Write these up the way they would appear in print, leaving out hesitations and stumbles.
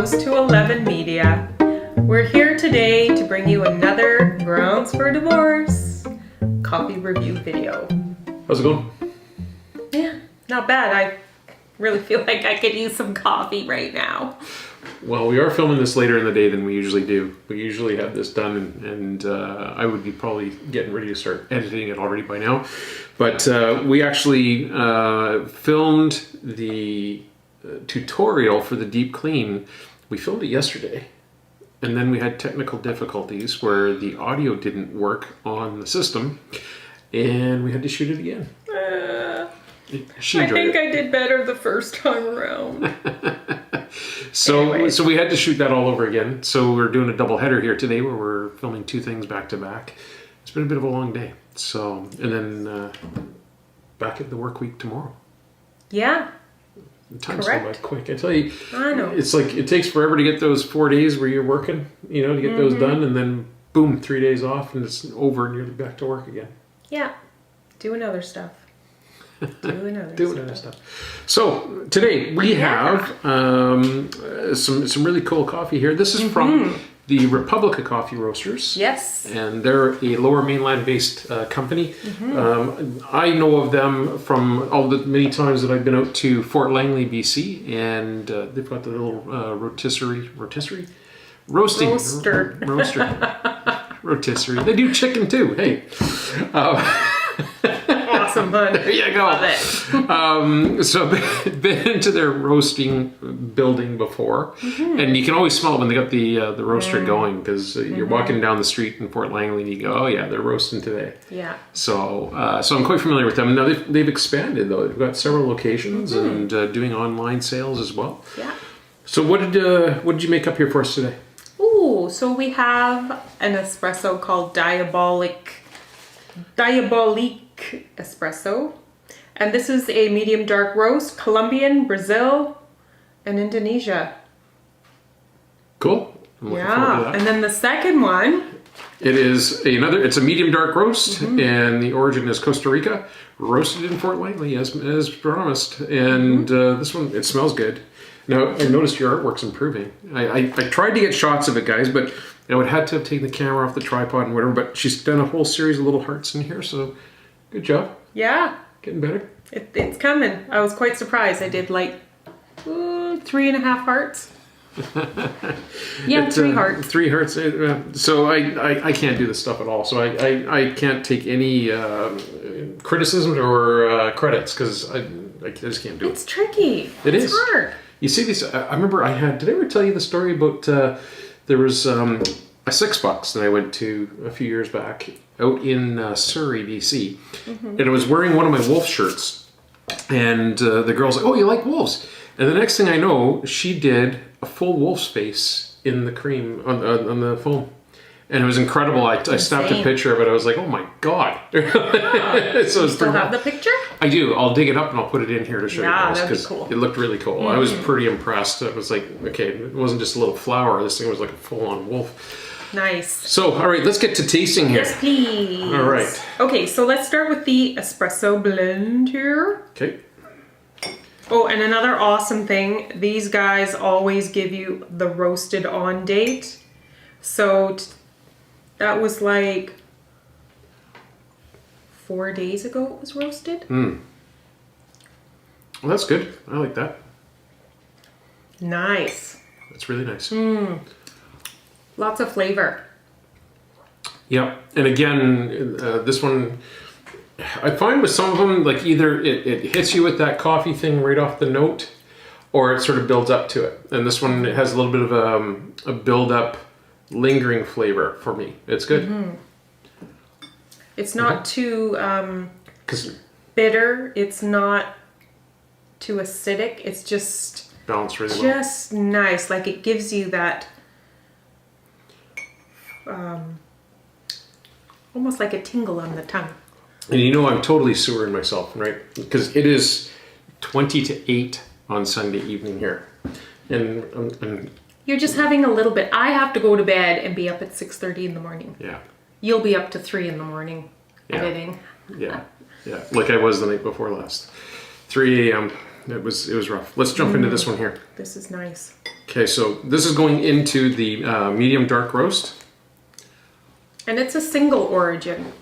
Rose to 11 Media. We're here today to bring you another Grounds for Divorce coffee review video. How's it going? Yeah, not bad. I really feel like I could use some coffee right now. Well, we are filming this later in the day than we usually do. We usually have this done and I would be probably getting ready to start editing it already by now. But we actually filmed the tutorial for the deep clean. We filmed it yesterday. And then we had technical difficulties where the audio didn't work on the system. And we had to shoot it again. I think I did better the first time around. So we had to shoot that all over again. So we're doing a double header here today where we're filming two things back to back. It's been a bit of a long day. So, and then back at the work week tomorrow. Yeah. Time's going by quick. I tell you, I know. it's like it takes forever to get those 4 days where you're working, you know, to get those done, and then boom, 3 days off, and it's over, and you're back to work again. Yeah. Doing other stuff. Doing other stuff. So today we have some really cool coffee here. This is from the Republica Coffee Roasters. Yes. And they're a Lower Mainland based company. I know of them from all the many times that I've been out to Fort Langley, BC, and they've got the little rotisserie? Roaster. Rotisserie. They do chicken too. Hey. Awesome, bud. There you go. Love it. So I've been into their roasting building before, and you can always smell it when they got the roaster going, because you're walking down the street in Fort Langley and you go, oh yeah, they're roasting today. Yeah. So so I'm quite familiar with them. Now they've expanded though. They've got several locations and doing online sales as well. Yeah. So what did you make up here for us today? Ooh, so we have an espresso called Diabolique Espresso, and this is a medium-dark roast, Colombian, Brazil, and Indonesia. Cool. I'm looking forward to that. And then the second one, it's a medium-dark roast, and the origin is Costa Rica, roasted in Fort Langley as promised. And this one, it smells good. Now, I noticed your artwork's improving. I tried to get shots of it, guys, but I would have to have taken the camera off the tripod and whatever, but she's done a whole series of little hearts in here, so good job. Yeah. Getting better. It's coming. I was quite surprised. I did like 3.5 hearts. Yeah, 3 hearts. 3 hearts. So I can't do this stuff at all. So I can't take any criticism or credits because I just can't do it. It's tricky. It's hard. You see these, I remember did I ever tell you the story about, there was a Six Bucks that I went to a few years back out in Surrey, BC. And I was wearing one of my wolf shirts. And the girl's like, oh, you like wolves? And the next thing I know, she did a full wolf's face in the cream on the foam. And it was incredible. I snapped a picture of it. I was like, oh my God. So you still have the picture? I do. I'll dig it up and I'll put it in here to show you guys. That'd be cool. It looked really cool. I was pretty impressed. I was like, okay, it wasn't just a little flower. This thing was like a full-on wolf. Nice. So, all right, let's get to tasting here. Yes, please. All right. Okay, so let's start with the Espresso Blend here. Okay. Oh, and another awesome thing, these guys always give you the roasted on date. So that was like 4 days ago it was roasted. Well, that's good. I like that. Nice. That's really nice. Lots of flavor. Yeah, and again, this one, I find with some of them, like either it hits you with that coffee thing right off the note, or it sort of builds up to it. And this one, it has a little bit of a build-up, lingering flavor for me. It's good. It's not too bitter. It's not too acidic. It's just balanced really well. Just nice. Like it gives you that almost like a tingle on the tongue. And you know I'm totally sewering myself, right? Because it is 20 to 8 on Sunday evening here. And you're just having a little bit. I have to go to bed and be up at 6:30 in the morning. Yeah. You'll be up to 3 in the morning editing. Yeah. Like I was the night before last. 3 a.m. It was rough. Let's jump into this one here. This is nice. Okay, so this is going into the medium-dark roast. And it's a single origin.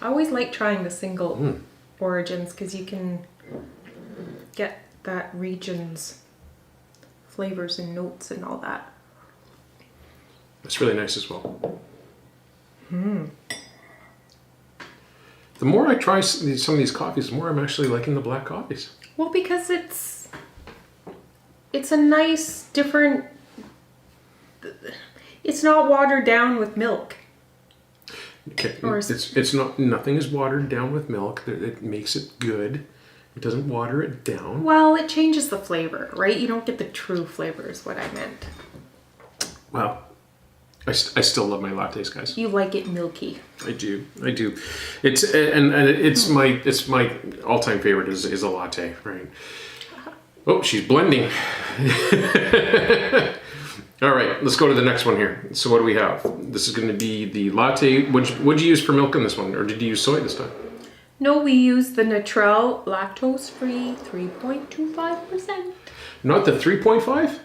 I always like trying the single origins because you can get that region's flavors and notes and all that. It's really nice as well. The more I try some of these coffees, the more I'm actually liking the black coffees. Well, because it's a nice, different... It's not watered down with milk. Okay, it's not, nothing is watered down with milk. It makes it good. It doesn't water it down. Well, it changes the flavor, right? You don't get the true flavor is what I meant. Well, I still love my lattes, guys. You like it milky. I do. It's and it's my all-time favorite is a latte, right? Oh, she's blending. All right, let's go to the next one here. So what do we have? This is going to be the latte. What'd you use for milk in this one, or did you use soy this time? No, we use the Natural lactose-free 3.25%. Not the 3.5?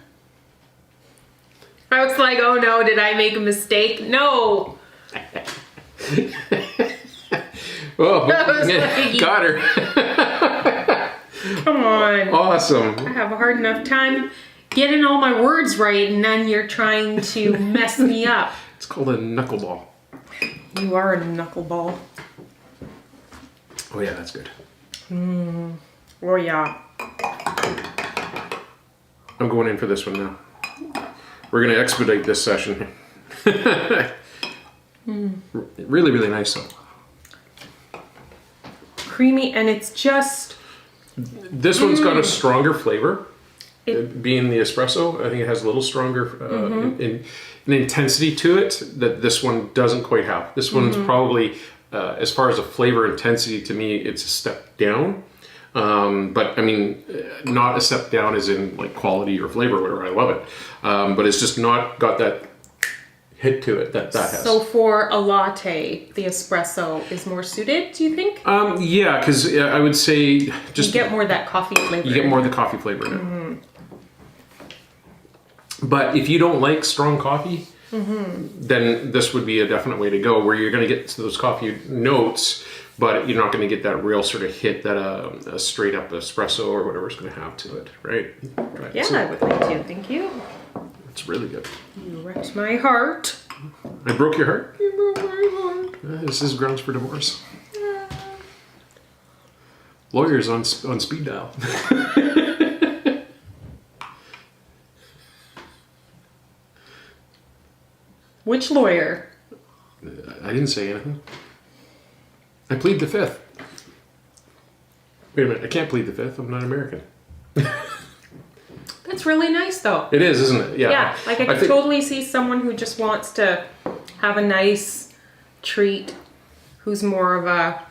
I was like, oh no, did I make a mistake? No. Oh, like, got her. Come on. Awesome. I have a hard enough time getting all my words right, and then you're trying to mess me up. It's called a knuckleball. You are a knuckleball. Oh yeah, that's good. Oh yeah. I'm going in for this one now. We're going to expedite this session. Really, really nice though. Creamy, and it's just... This one's got a stronger flavor. Being the espresso, I think it has a little stronger in intensity to it that this one doesn't quite have. This one's probably, as far as a flavor intensity, to me, it's a step down. But I mean, not a step down as in like quality or flavor, whatever. I love it. But it's just not got that hit to it that has. So for a latte, the espresso is more suited, do you think? Yeah, because I would say just... You get more of that coffee flavor. You get more of the coffee flavor in it. But if you don't like strong coffee, then this would be a definite way to go, where you're going to get those coffee notes, but you're not going to get that real sort of hit that a straight up espresso or whatever is going to have to it, right? Yeah, So I would like to. Thank you. it's really good. You wrecked my heart. I broke your heart? You broke my heart. This is grounds for divorce. Lawyers on speed dial. Which lawyer? I didn't say anything. I plead the fifth. Wait a minute, I can't plead the fifth. I'm not American. That's really nice, though. It is, isn't it? Yeah. Yeah, like I could totally see someone who just wants to have a nice treat, who's more of a,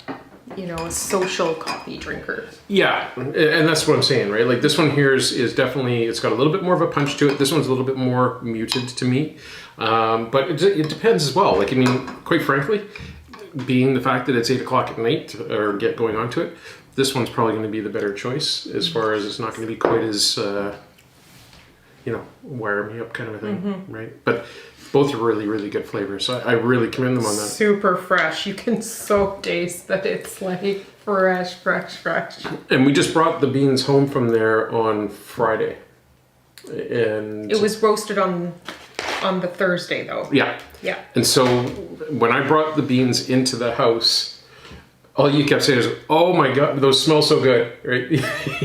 a social coffee drinker. Yeah, and that's what I'm saying, right? Like this one here is definitely, it's got a little bit more of a punch to it. This one's a little bit more muted to me. But it depends as well. Like, I mean, quite frankly, being the fact that it's 8 o'clock at night or get going on to it, this one's probably going to be the better choice as far as it's not going to be quite as, wire me up kind of a thing, right? But both are really, really good flavors. So I really commend them on that. Super fresh. You can so taste that it's like fresh. And we just brought the beans home from there on Friday. And it was roasted on the Thursday, though. Yeah. Yeah. And so when I brought the beans into the house, all you kept saying is, "Oh my God, those smell so good!" Right?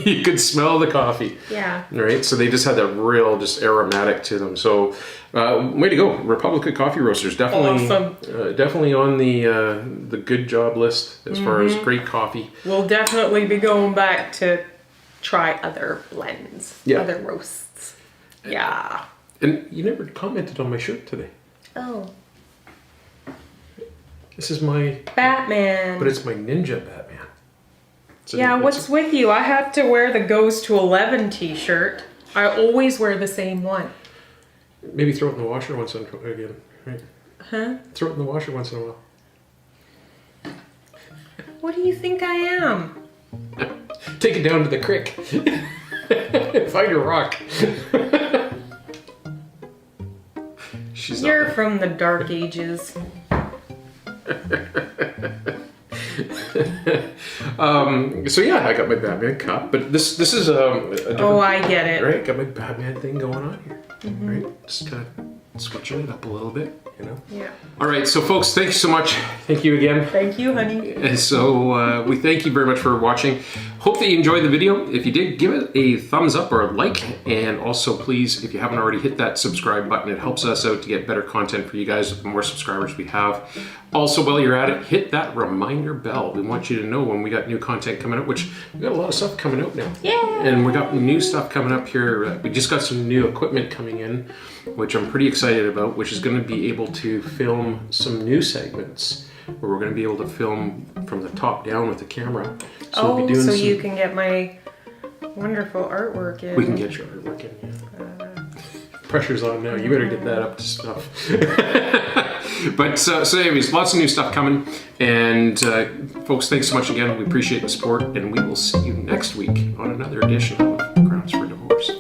You could smell the coffee. Yeah. Right. So they just had that real, just aromatic to them. So, way to go, Republica Coffee Roasters. Definitely, awesome. Definitely on the good job list as far as great coffee. We'll definitely be going back to try other blends, other roasts. Yeah. And you never commented on my shirt today. Oh. This is my Batman. But it's my Ninja Batman. What's with you? I have to wear the Goes to 11 t-shirt. I always wear the same one. Maybe throw it in the washer once in again, right? Huh? Throw it in the washer once in a while. What do you think I am? Take it down to the creek. Find a rock. She's You're not from the dark ages. So yeah, I got my Batman cup, but this is a different, Oh, I get it. right? Got my Batman thing going on here, right? Just kind of switching it up a little bit, you know. Yeah. All right, so folks, thank you so much. Thank you again. Thank you, honey. And so we thank you very much for watching. Hope that you enjoyed the video. If you did, give it a thumbs up or a like. And also, please, if you haven't already, hit that subscribe button. It helps us out to get better content for you guys. The more subscribers we have. Also, while you're at it, hit that reminder bell. We want you to know when we got new content coming up, which we got a lot of stuff coming out now. Yeah. And we got new stuff coming up here. We just got some new equipment coming in, which I'm pretty excited about, which is going to be able to film some new segments where we're going to be able to film from the top down with the camera. So we'll be doing you can get my wonderful artwork in. We can get your artwork in, yeah. Pressure's on now. You better get that up to snuff. But so anyways, lots of new stuff coming. And folks, thanks so much again. We appreciate the support. And we will see you next week on another edition of Grounds for Divorce.